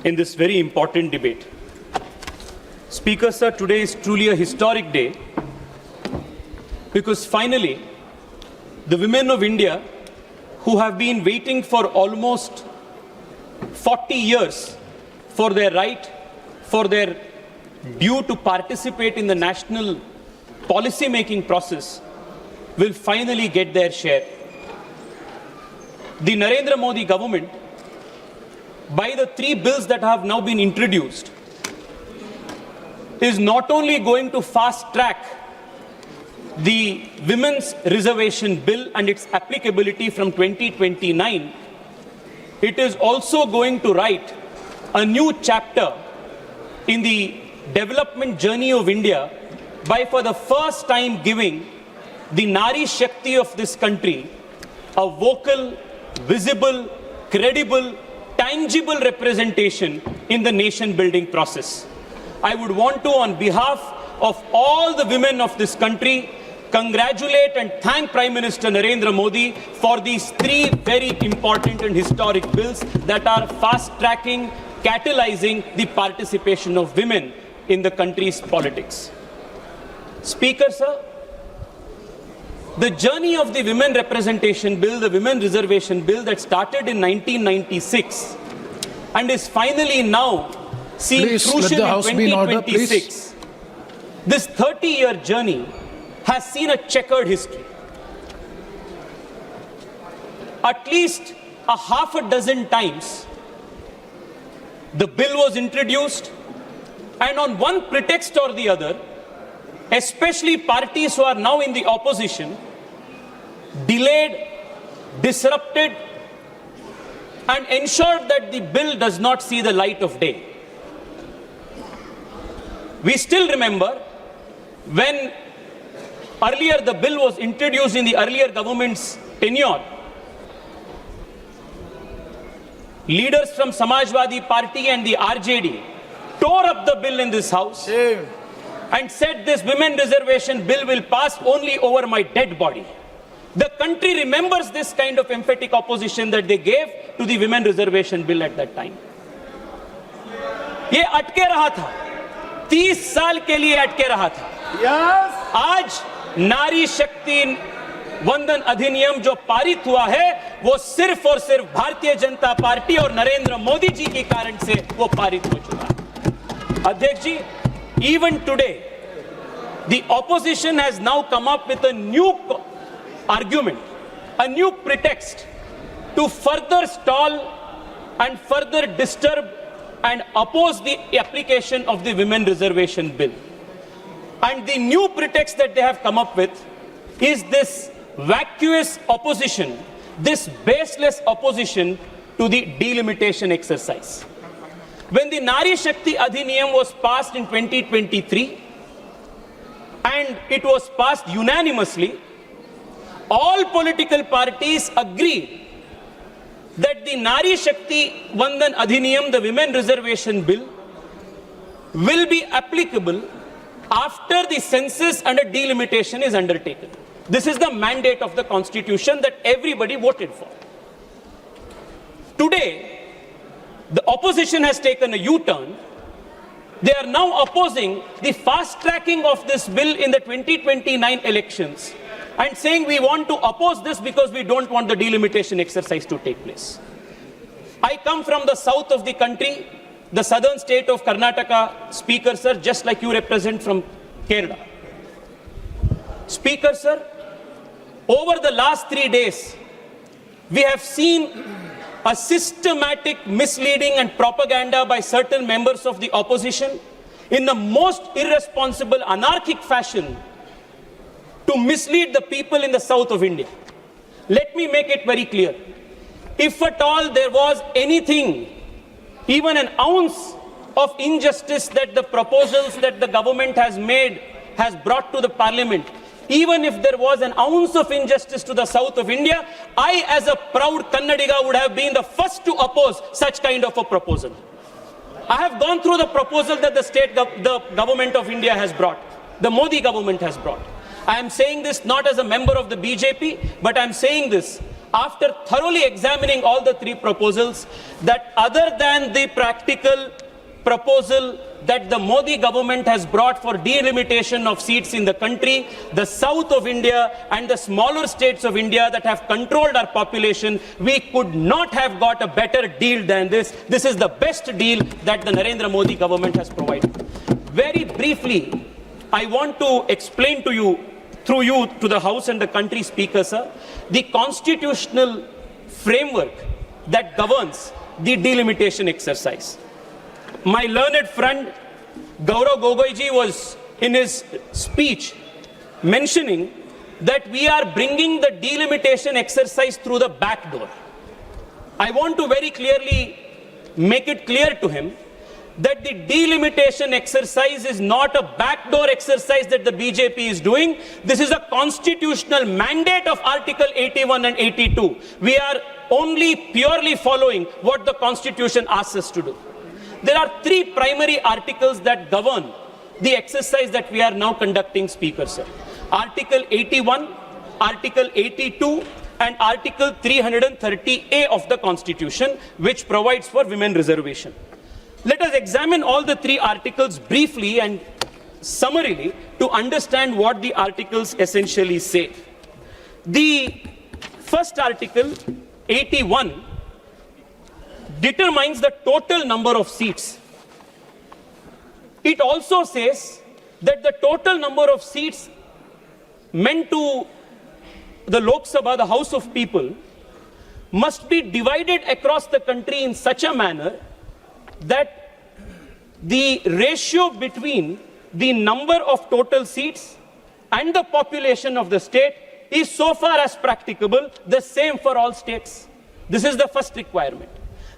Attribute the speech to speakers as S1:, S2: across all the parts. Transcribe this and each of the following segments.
S1: in this very important debate. Speaker, sir, today is truly a historic day because finally the women of India who have been waiting for almost 40 years for their right, for their due to participate in the national policy-making process will finally get their share. The Narendra Modi government, by the 3 bills that have now been introduced, is not only going to fast-track the Women's Reservation Bill and its applicability from 2029, it is also going to write a new chapter in the development journey of India by for the first time giving the Nari Shakti of this country a vocal, visible, credible, tangible representation in the nation-building process. I would want to, on behalf of all the women of this country, congratulate and thank Prime Minister Narendra Modi for these 3 very important and historic bills that are fast-tracking, catalyzing the participation of women in the country's politics. Speaker, sir, the journey of the Women Representation Bill, the Women Reservation Bill that started in 1996 and is finally now seen crucial in 2026. This 30-year journey has seen a checkered history. At least a half a dozen times, the bill was introduced, and on one pretext or the other, especially parties who are now in the opposition, delayed, disrupted, and ensured that the bill does not see the light of day. We still remember when earlier the bill was introduced in the earlier government's tenure, leaders from Samajwadi Party and the RJD tore up the bill in this house and said this women reservation bill will pass only over my dead body. The country remembers this kind of emphatic opposition that they gave to the women reservation bill at that time. ये अटके रहा था, 30 साल के लिए अटके रहा था। आज नारी शक्ति वंदन अधिनियम जो पारित हुआ है वो सिर्फ और सिर्फ भारतीय जनता पार्टी और नरेंद्र मोदी जी के कारण से वो पारित हो चुका है। अध्यक्ष जी, even today the opposition has now come up with a new argument, a new pretext to further stall and further disturb and oppose the application of the Women Reservation Bill. And the new pretext that they have come up with is this vacuous opposition, this baseless opposition to the delimitation exercise. When the Nari Shakti Adhiniyam was passed in 2023, and it was passed unanimously, all political parties agreed that the Nari Shakti Vandan Adhiniyam, the Women Reservation Bill, will be applicable after the census and a delimitation is undertaken. This is the mandate of the Constitution that everybody voted for. Today, the opposition has taken a U-turn. They are now opposing the fast-tracking of this bill in the 2029 elections and saying we want to oppose this because we don't want the delimitation exercise to take place. I come from the south of the country, the southern state of Karnataka, Speaker sir, just like you represent from Kerala. Speaker sir, over the last 3 days, we have seen a systematic misleading and propaganda by certain members of the opposition in the most irresponsible, anarchic fashion to mislead the people in the south of India. Let me make it very clear. If at all there was anything, even an ounce of injustice that the proposals that the government has made, has brought to the parliament, even if there was an ounce of injustice to the south of India, I as a proud Kannadiga would have been the first to oppose such kind of a proposal. I have gone through the proposal that the government of India has brought, the Modi government has brought. I am saying this not as a member of the BJP, but I am saying this after thoroughly examining all the three proposals, that other than the practical proposal that the Modi government has brought for delimitation of seats in the country, the south of India and the smaller states of India that have controlled our population, we could not have got a better deal than this. This is the best deal that the Narendra Modi government has provided. Very briefly, I want to explain to you, through you to the House and the country speaker, sir, the constitutional framework that governs the delimitation exercise. My learned friend Gaurav Gogoiji was in his speech mentioning that we are bringing the delimitation exercise through the back door. I want to very clearly make it clear to him that the delimitation exercise is not a backdoor exercise that the BJP is doing. This is a constitutional mandate of Article 81 and 82. We are only purely following what the Constitution asks us to do. There are three primary articles that govern the exercise that we are now conducting, Speaker, sir. Article 81, Article 82, and Article 330A of the Constitution, which provides for women reservation. Let us examine all the three articles briefly and summarily to understand what the articles essentially say. The first article, 81, determines the total number of seats. It also says that the total number of seats meant to the Lok Sabha, the House of People, must be divided across the country in such a manner that the ratio between the number of total seats and the population of the state is, so far as practicable, the same for all states. This is the first requirement.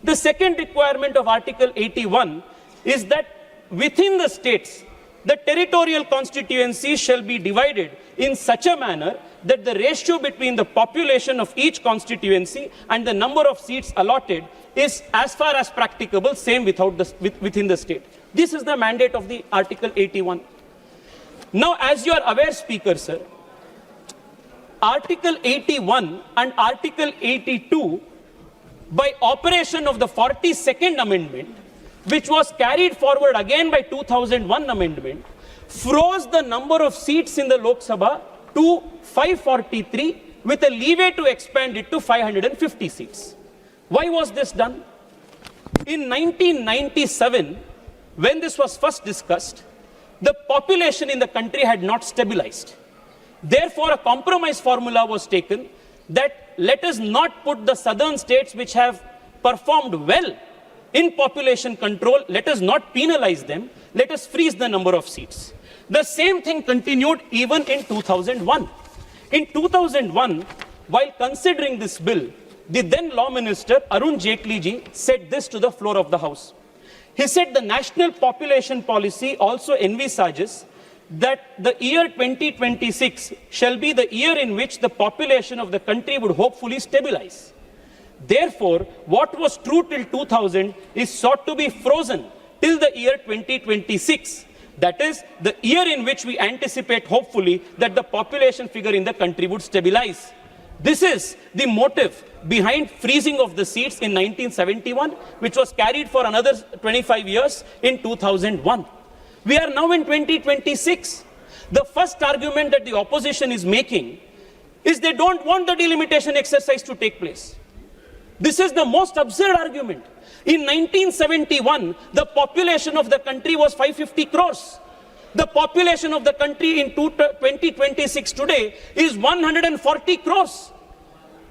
S1: The second requirement of Article 81 is that within the states, the territorial constituencies shall be divided in such a manner that the ratio between the population of each constituency and the number of seats allotted is, as far as practicable, same within the state. This is the mandate of the Article 81. Now, as you are aware, Speaker, sir, Article 81 and Article 82, by operation of the 42nd Amendment, which was carried forward again by 2001 Amendment, froze the number of seats in the Lok Sabha to 543 with a leeway to expand it to 550 seats. Why was this done? In 1997, when this was first discussed, the population in the country had not stabilized. Therefore, a compromise formula was taken that let us not put the southern states which have performed well in population control, let us not penalize them, let us freeze the number of seats. The same thing continued even in 2001. In 2001, while considering this bill, the then Law Minister Arun Jaitley ji said this to the floor of the House. He said the national population policy also envisages that the year 2026 shall be the year in which the population of the country would hopefully stabilize. Therefore, what was true till 2000 is sought to be frozen till the year 2026. That is, the year in which we anticipate, hopefully, that the population figure in the country would stabilize. This is the motive behind freezing of the seats in 1971, which was carried for another 25 years in 2001. We are now in 2026. The first argument that the opposition is making is they don't want the delimitation exercise to take place. This is the most absurd argument. In 1971, the population of the country was 550 crores. The population of the country in 2026 today is 140 crores.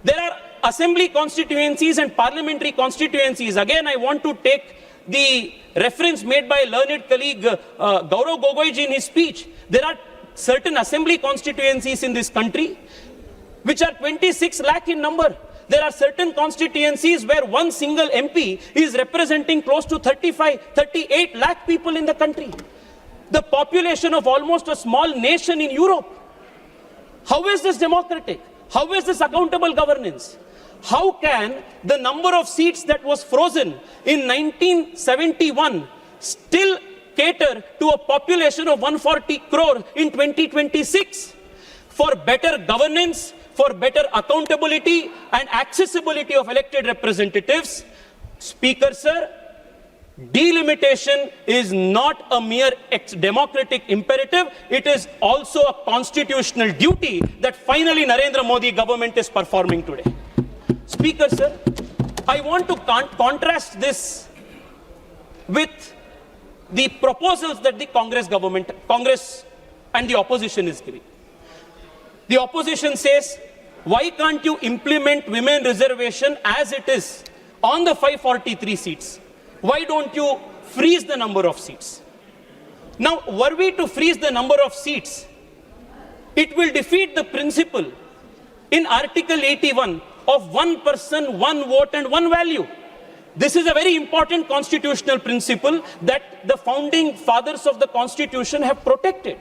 S1: There are assembly constituencies and parliamentary constituencies. Again, I want to take the reference made by learned colleague Gaurav Gogoiji in his speech. There are certain assembly constituencies in this country which are 26 lakh in number. There are certain constituencies where one single MP is representing close to 38 lakh people in the country. The population of almost a small nation in Europe. How is this democratic? How is this accountable governance? How can the number of seats that was frozen in 1971 still cater to a population of 140 crore in 2026? For better governance, for better accountability and accessibility of elected representatives. Speaker, sir, delimitation is not a mere democratic imperative. It is also a constitutional duty that finally Narendra Modi government is performing today. Speaker, sir, I want to contrast this with the proposals that the Congress and the opposition is giving. The opposition says, why can't you implement women reservation as it is on the 543 seats? Why don't you freeze the number of seats? Now, were we to freeze the number of seats, it will defeat the principle in Article 81 of one person, one vote and one value. This is a very important constitutional principle that the founding fathers of the Constitution have protected.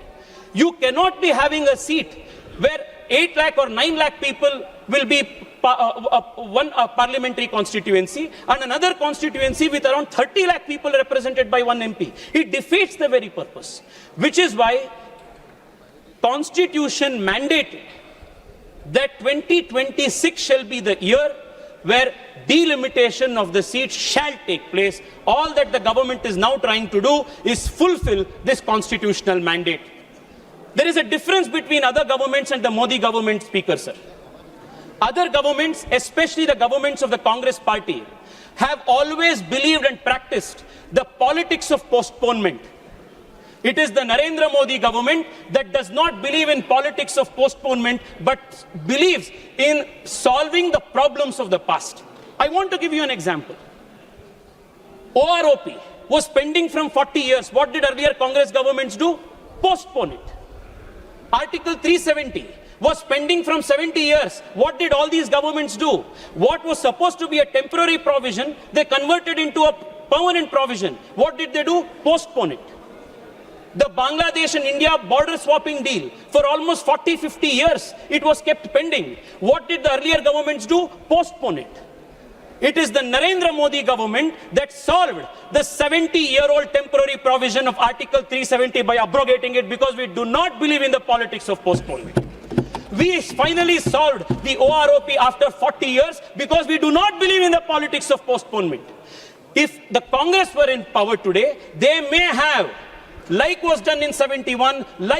S1: You cannot be having a seat where 8 lakh or 9 lakh people will be one parliamentary constituency and another constituency with around 30 lakh people represented by one MP. It defeats the very purpose, which is why Constitution mandated that 2026 shall be the year where delimitation of the seats shall take place. All that the government is now trying to do is fulfill this constitutional mandate. There is a difference between other governments and the Modi government, Speaker, sir. Other governments, especially the governments of the Congress party, have always believed and practiced the politics of postponement. It is the Narendra Modi government that does not believe in politics of postponement, but believes in solving the problems of the past. I want to give you an example. OROP was pending from 40 years. What did earlier Congress governments do? Postpone it. Article 370 was pending from 70 years. What did all these governments do? What was supposed to be a temporary provision, they converted into a permanent provision. What did they do? Postpone it. The Bangladesh and India border swapping deal, for almost 40-50 years, it was kept pending. What did the earlier governments do? Postpone it. It is the Narendra Modi government that solved the 70-year-old temporary provision of Article 370 by abrogating it, because we do not believe in the politics of postponement. We finally solved the OROP after 40 years because we do not believe in the politics of postponement. If the Congress were in power today, they may have, like was done in 71, like